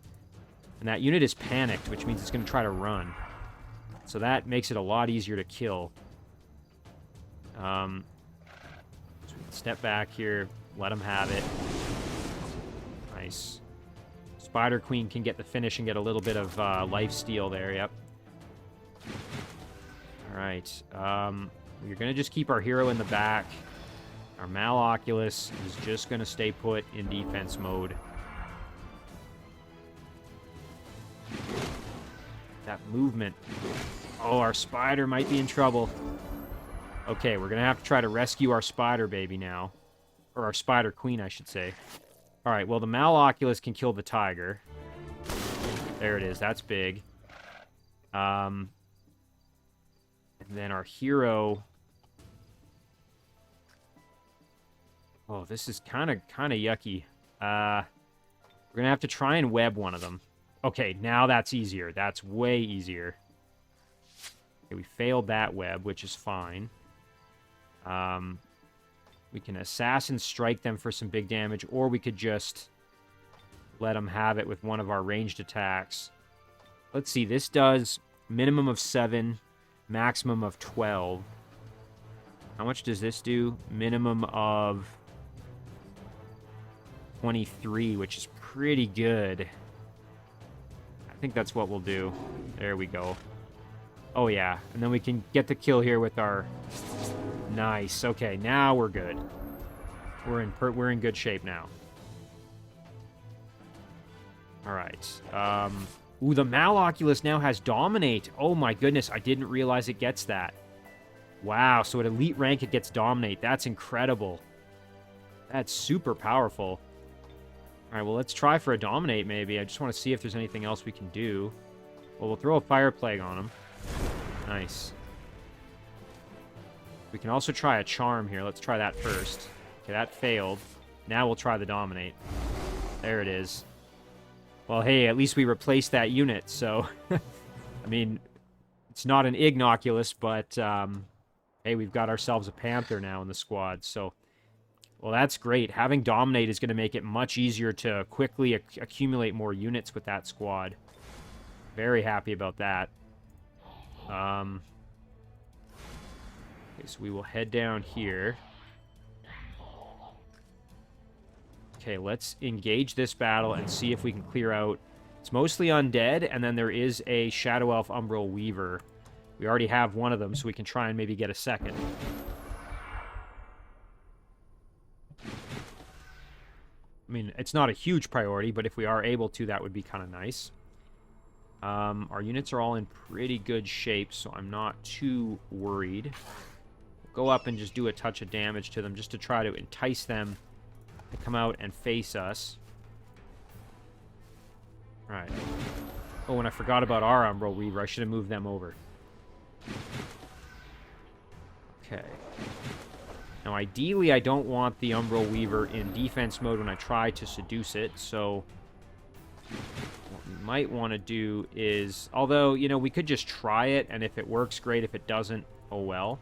And that unit is panicked, which means it's going to try to run. So that makes it a lot easier to kill. So we can step back here, let them have it. Nice. Spider Queen can get the finish and get a little bit of life steal there, yep. Alright, we're going to just keep our hero in the back. Our Maloculus is just going to stay put in defense mode. That movement. Oh, our spider might be in trouble. Okay, we're going to have to try to rescue our spider baby now. Or our spider queen, I should say. Alright, well, the Maloculus can kill the tiger. There it is. That's big. And then our hero... Oh, this is kind of yucky. We're going to have to try and web one of them. Okay, now that's easier. That's way easier. Okay, we failed that web, which is fine. We can Assassin Strike them for some big damage, or we could just let them have it with one of our ranged attacks. Let's see, this does minimum of 7, maximum of 12. How much does this do? Minimum of 23, which is pretty good. I think that's what we'll do. There we go. Oh, yeah. And then we can get the kill here with our... Nice. Okay, now we're good. We're in good shape now. All right. Ooh, the Maloculus now has Dominate. Oh my goodness, I didn't realize it gets that. Wow, so at elite rank it gets Dominate. That's incredible. That's super powerful. All right, well, let's try for a Dominate maybe. I just want to see if there's anything else we can do. Well, we'll throw a Fire Plague on him. Nice. We can also try a Charm here. Let's try that first. Okay, that failed. Now we'll try the Dominate. There it is. Well, hey, at least we replaced that unit, so... I mean, it's not an Ignoculus, but, hey, we've got ourselves a Panther now in the squad, so... Well, that's great. Having Dominate is going to make it much easier to quickly accumulate more units with that squad. Very happy about that. Okay, so we will head down here. Okay, let's engage this battle and see if we can clear out... It's mostly undead, and then there is a Shadow Elf Umbral Weaver. We already have one of them, so we can try and maybe get a second. I mean, it's not a huge priority, but if we are able to, that would be kind of nice. Our units are all in pretty good shape, so I'm not too worried. We'll go up and just do a touch of damage to them, just to try to entice them to come out and face us. Alright. Oh, and I forgot about our Umbral Weaver. I should have moved them over. Okay. Now, ideally, I don't want the Umbral Weaver in defense mode when I try to seduce it, so what we might want to do is... Although, you know, we could just try it, and if it works, great. If it doesn't, oh well.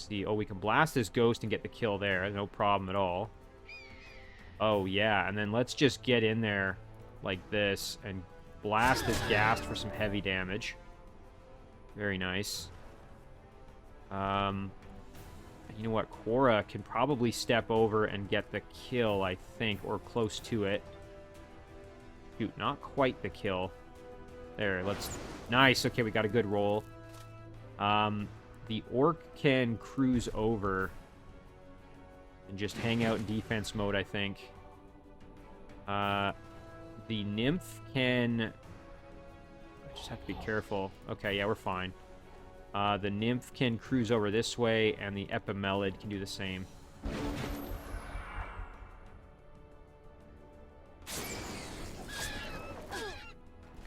Let's see. Oh, we can blast this ghost and get the kill there. No problem at all. Oh, yeah. And then let's just get in there like this and blast this ghast for some heavy damage. Very nice. You know what? Quora can probably step over and get the kill, I think, or close to it. Shoot, not quite the kill. There, let's... Nice. Okay, we got a good roll. The orc can cruise over and just hang out in defense mode, I think. The nymph can... I just have to be careful. Okay, yeah, we're fine. The nymph can cruise over this way, and the epimelid can do the same.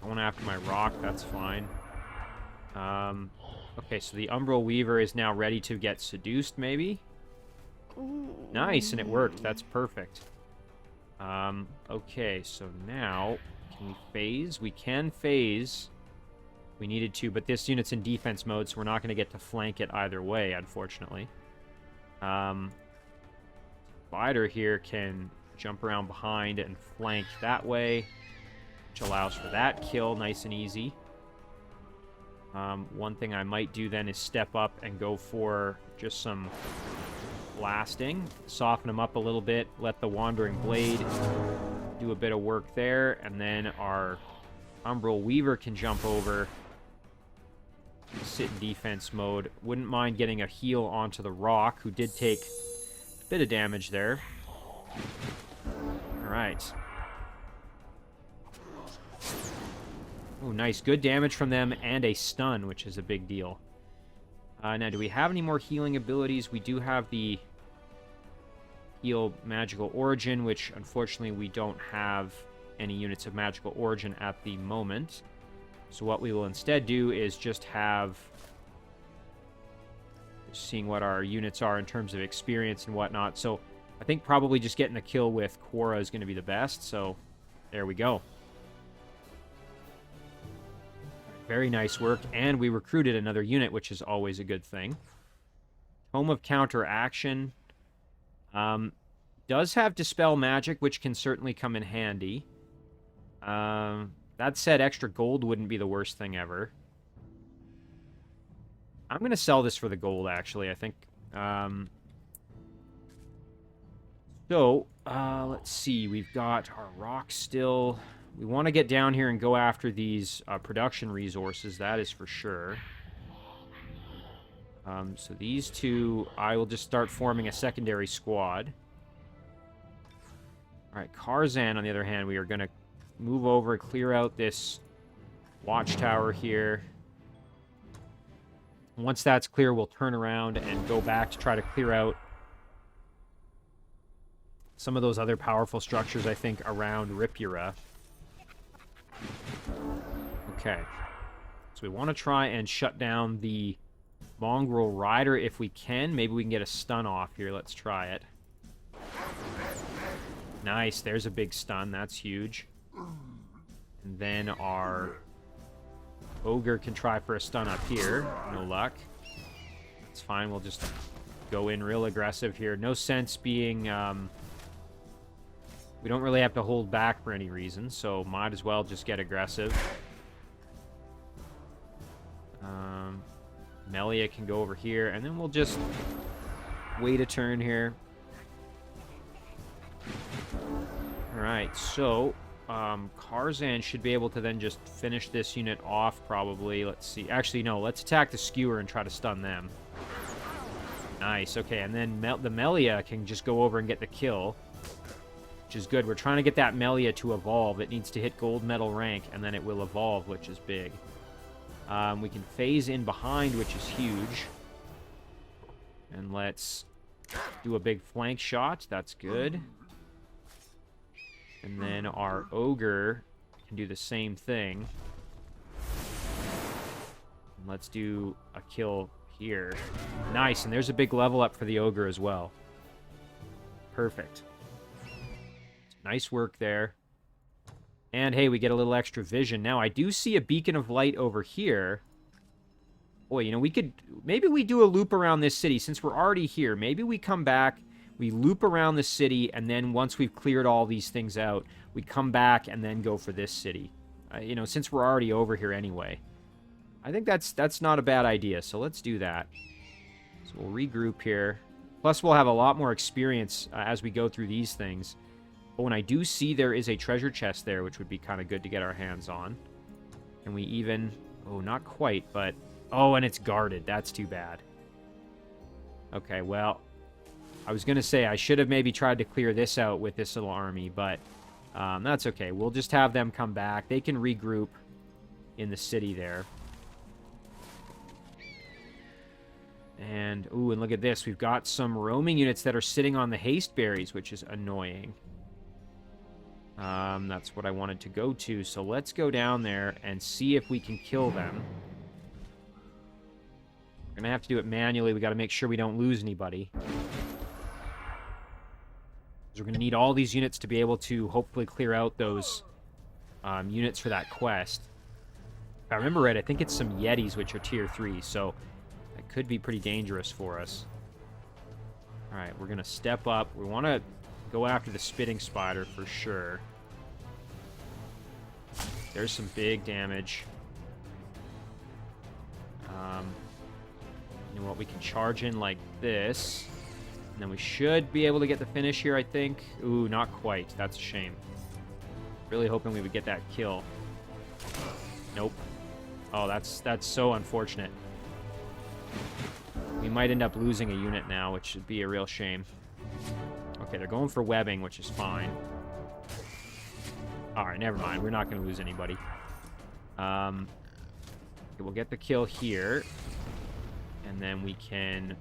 Going after my rock, that's fine. Okay, so the Umbral Weaver is now ready to get seduced, maybe? Nice, and it worked. That's perfect. Okay, so now, can we phase? We can phase. We needed to, but this unit's in defense mode, so we're not going to get to flank it either way, unfortunately. Spider here can jump around behind and flank that way, which allows for that kill, nice and easy. One thing I might do then is step up and go for just some blasting. Soften them up a little bit, let the Wandering Blade do a bit of work there, and then our Umbral Weaver can jump over, sit in defense mode. Wouldn't mind getting a heal onto the Rock, who did take a bit of damage there. Alright. Oh, nice. Good damage from them and a stun, which is a big deal. Now, do we have any more healing abilities? We do have the Heal Magical Origin, which unfortunately we don't have any units of Magical Origin at the moment. So what we will instead do is just have... seeing what our units are in terms of experience and whatnot. So I think probably just getting the kill with Quora is going to be the best. So there we go. Very nice work, and we recruited another unit, which is always a good thing. Tome of Counteraction does have Dispel Magic, which can certainly come in handy. That said, extra gold wouldn't be the worst thing ever. I'm going to sell this for the gold, actually, I think. Let's see. We've got our rock still... We want to get down here and go after these production resources, that is for sure. So these two, I will just start forming a secondary squad. Alright, Karzan, on the other hand, we are going to move over, clear out this watchtower here. Once that's clear, we'll turn around and go back to try to clear out some of those other powerful structures, I think, around Ripura. Okay, so we want to try and shut down the Mongrel Rider if we can. Maybe we can get a stun off here. Let's try it. Nice, there's a big stun. That's huge. And then our Ogre can try for a stun up here. No luck. That's fine, we'll just go in real aggressive here. No sense being... we don't really have to hold back for any reason, so might as well just get aggressive. Melia can go over here, and then we'll just wait a turn here. Alright, so Karzan should be able to then just finish this unit off, probably. Let's see. Actually, no, let's attack the Skewer and try to stun them. Nice, okay, and then the Melia can just go over and get the kill, which is good. We're trying to get that Melia to evolve. It needs to hit gold medal rank, and then it will evolve, which is big. We can phase in behind, which is huge. And let's do a big flank shot. That's good. And then our Ogre can do the same thing. And let's do a kill here. Nice, and there's a big level up for the Ogre as well. Perfect. Nice work there. And hey, we get a little extra vision. Now, I do see a beacon of light over here. Boy, you know, we could... Maybe we do a loop around this city since we're already here. Maybe we come back, we loop around the city, and then once we've cleared all these things out, we come back and then go for this city. You know, since we're already over here anyway. I think that's not a bad idea, so let's do that. So we'll regroup here. Plus, we'll have a lot more experience as we go through these things. But when I do see there is a treasure chest there, which would be kind of good to get our hands on. And we even... Oh, not quite, but... Oh, and it's guarded. That's too bad. Okay, well... I was going to say I should have maybe tried to clear this out with this little army, but that's okay. We'll just have them come back. They can regroup in the city there. And, ooh, and look at this. We've got some roaming units that are sitting on the haste berries, which is annoying. That's what I wanted to go to. So let's go down there and see if we can kill them. We're going to have to do it manually. We got to make sure we don't lose anybody. We're going to need all these units to be able to hopefully clear out those units for that quest. If I remember right, I think it's some Yetis, which are tier 3, so that could be pretty dangerous for us. Alright, we're going to step up. We want to go after the spitting spider for sure. There's some big damage. You know what? We can charge in like this. And then we should be able to get the finish here, I think. Ooh, not quite. That's a shame. Really hoping we would get that kill. Nope. Oh, that's so unfortunate. We might end up losing a unit now, which would be a real shame. Okay, they're going for webbing, which is fine. Alright, never mind. We're not going to lose anybody. Okay, we'll get the kill here. And then we can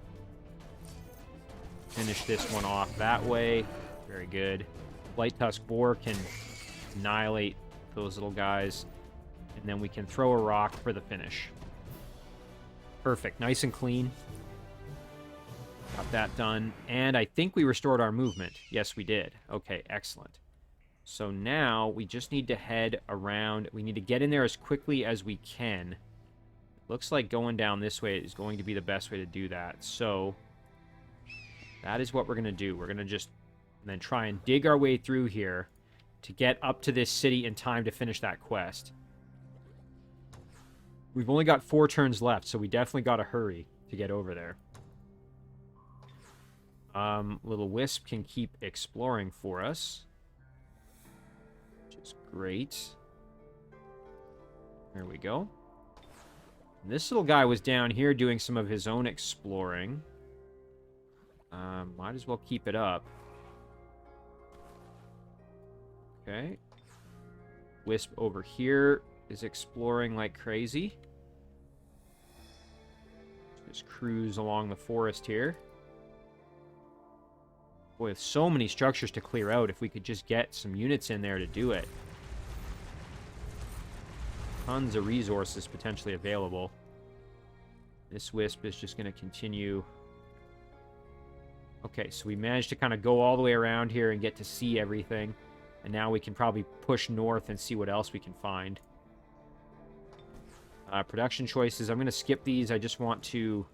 finish this one off that way. Very good. Light Tusk Boar can annihilate those little guys. And then we can throw a rock for the finish. Perfect. Nice and clean. Got that done. And I think we restored our movement. Yes, we did. Okay, excellent. So now we just need to head around. We need to get in there as quickly as we can. Looks like going down this way is going to be the best way to do that. So that is what we're going to do. We're going to just then try and dig our way through here to get up to this city in time to finish that quest. We've only got 4 turns left, so we definitely got to hurry to get over there. Little Wisp can keep exploring for us, which is great. There we go. And this little guy was down here doing some of his own exploring. Might as well keep it up. Okay. Wisp over here is exploring like crazy. Just cruise along the forest here. Boy, with so many structures to clear out, if we could just get some units in there to do it. Tons of resources potentially available. This Wisp is just going to continue. Okay, so we managed to kind of go all the way around here and get to see everything. And now we can probably push north and see what else we can find. Production choices. I'm going to skip these. I just want to...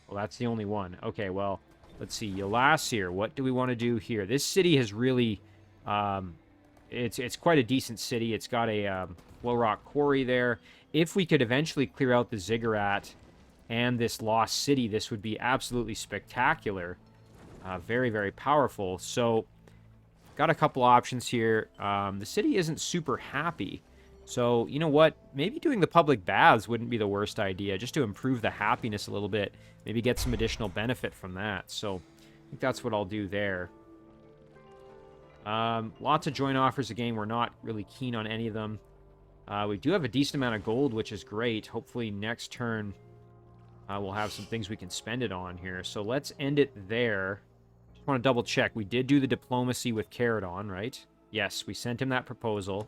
Well, that's the only one. Okay, well, let's see. Ylasir, what do we want to do here? This city has really... It's quite a decent city. It's got a low rock quarry there. If we could eventually clear out the Ziggurat and this lost city, this would be absolutely spectacular. Very, very powerful. So, got a couple options here. The city isn't super happy. So, you know what? Maybe doing the public baths wouldn't be the worst idea, just to improve the happiness a little bit. Maybe get some additional benefit from that. So, I think that's what I'll do there. Lots of joint offers. Again, we're not really keen on any of them. We do have a decent amount of gold, which is great. Hopefully next turn we'll have some things we can spend it on here. So let's end it there. Just want to double check. We did do the diplomacy with Caradon, right? Yes, we sent him that proposal.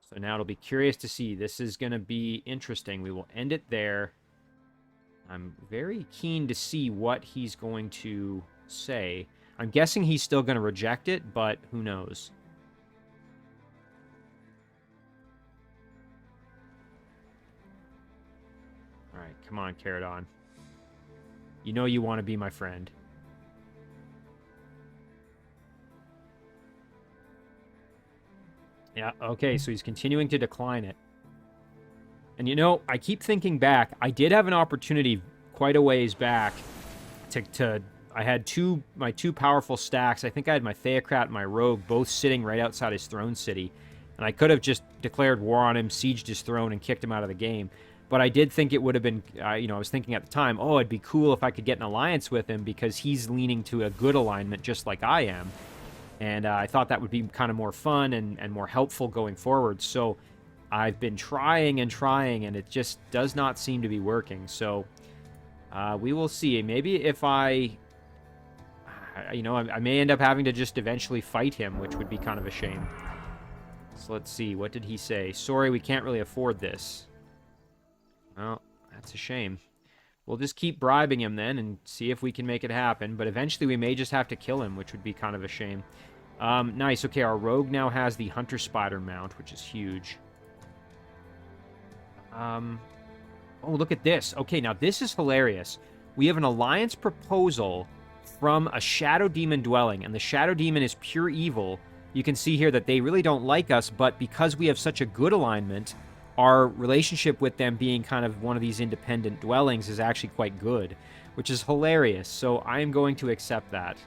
So now it'll be curious to see. This is going to be interesting. We will end it there. I'm very keen to see what he's going to say. I'm guessing he's still going to reject it, but who knows? All right, come on, Caradon. You know you want to be my friend. Yeah, okay, so he's continuing to decline it. And you know, I keep thinking back. I did have an opportunity quite a ways back to I had my two powerful stacks. I think I had my Theocrat and my Rogue both sitting right outside his throne city. And I could have just declared war on him, sieged his throne, and kicked him out of the game. But I did think it would have been, you know, I was thinking at the time, oh, it'd be cool if I could get an alliance with him because he's leaning to a good alignment just like I am. And I thought that would be kind of more fun and more helpful going forward. So I've been trying and trying, and it just does not seem to be working. So we will see. Maybe if I may end up having to just eventually fight him, which would be kind of a shame. So let's see. What did he say? Sorry, we can't really afford this. Well, that's a shame. We'll just keep bribing him then and see if we can make it happen. But eventually we may just have to kill him, which would be kind of a shame. Nice. Okay, our Rogue now has the Hunter Spider mount, which is huge. Oh, look at this. Okay, now this is hilarious. We have an alliance proposal from a Shadow Demon dwelling, and the Shadow Demon is pure evil. You can see here that they really don't like us, but because we have such a good alignment, our relationship with them being kind of one of these independent dwellings is actually quite good, which is hilarious. So I am going to accept that.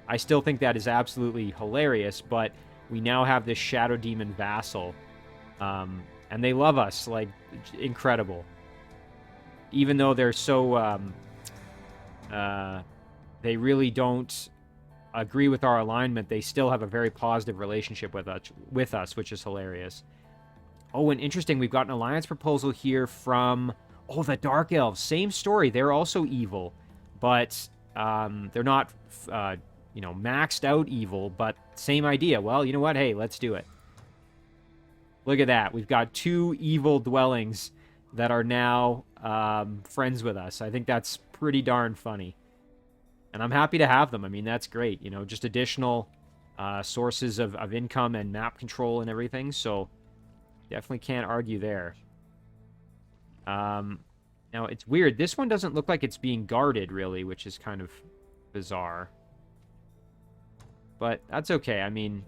I still think that is absolutely hilarious, but we now have this Shadow Demon vassal, and they love us, like, incredible. Even though they're so, they really don't agree with our alignment, they still have a very positive relationship with us, which is hilarious. Oh, and interesting, we've got an alliance proposal here from, oh, the Dark Elves. Same story. They're also evil, but they're not, maxed out evil, but same idea. Well, you know what? Hey, let's do it. Look at that. We've got two evil dwellings that are now friends with us. I think that's pretty darn funny. And I'm happy to have them. I mean, that's great. You know, just additional sources of income and map control and everything. So definitely can't argue there. Now, it's weird. This one doesn't look like it's being guarded, really, which is kind of bizarre. But that's okay. I mean,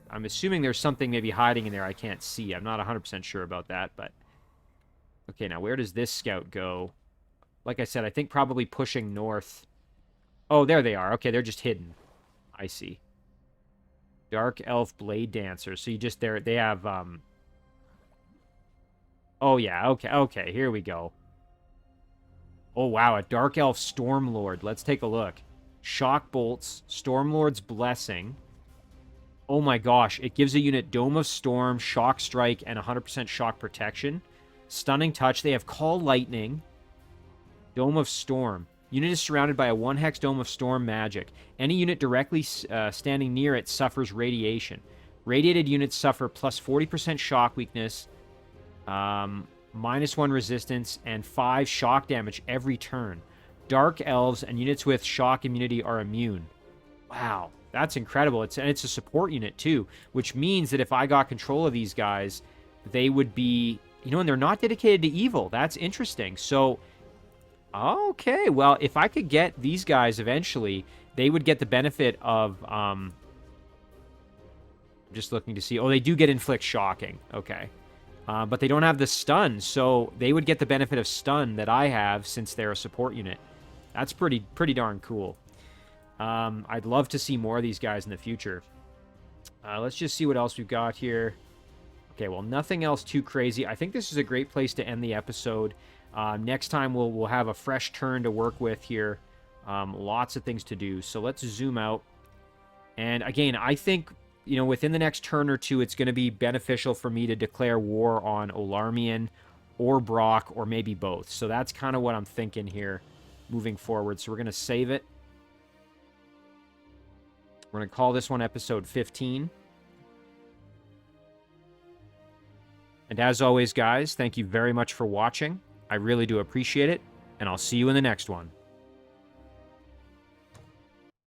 I'm assuming there's something maybe hiding in there I can't see. I'm not 100% sure about that, but... Okay, now where does this scout go? Like I said, I think probably pushing north. Oh, there they are. Okay, they're just hidden. I see. Dark Elf Blade Dancer. So you just... They have... Oh, yeah. Okay. Here we go. Oh, wow. A Dark Elf Stormlord. Let's take a look. Shock Bolts. Stormlord's Blessing. Oh my gosh. It gives a unit Dome of Storm, Shock Strike, and 100% Shock Protection. Stunning Touch. They have Call Lightning. Dome of Storm. Unit is surrounded by a 1-hex Dome of Storm magic. Any unit directly standing near it suffers radiation. Radiated units suffer plus 40% shock weakness, -1 resistance, and 5 shock damage every turn. Dark Elves and units with shock immunity are immune. Wow, that's incredible. And it's a support unit too, which means that if I got control of these guys, they would be, and they're not dedicated to evil. That's interesting. So, okay, well, if I could get these guys eventually, they would get the benefit of, I'm just looking to see, oh, they do get inflict shocking. Okay. But they don't have the stun, so they would get the benefit of stun that I have since they're a support unit. That's pretty darn cool. I'd love to see more of these guys in the future. Let's just see what else we've got here. Okay, well, nothing else too crazy. I think this is a great place to end the episode. Next time we'll have a fresh turn to work with here. Lots of things to do. So let's zoom out. And again, I think, within the next turn or two, it's going to be beneficial for me to declare war on Olarmian or Brock, or maybe both. So that's kind of what I'm thinking here moving forward. So we're going to save it. We're going to call this one episode 15. And as always, guys, thank you very much for watching. I really do appreciate it, and I'll see you in the next one.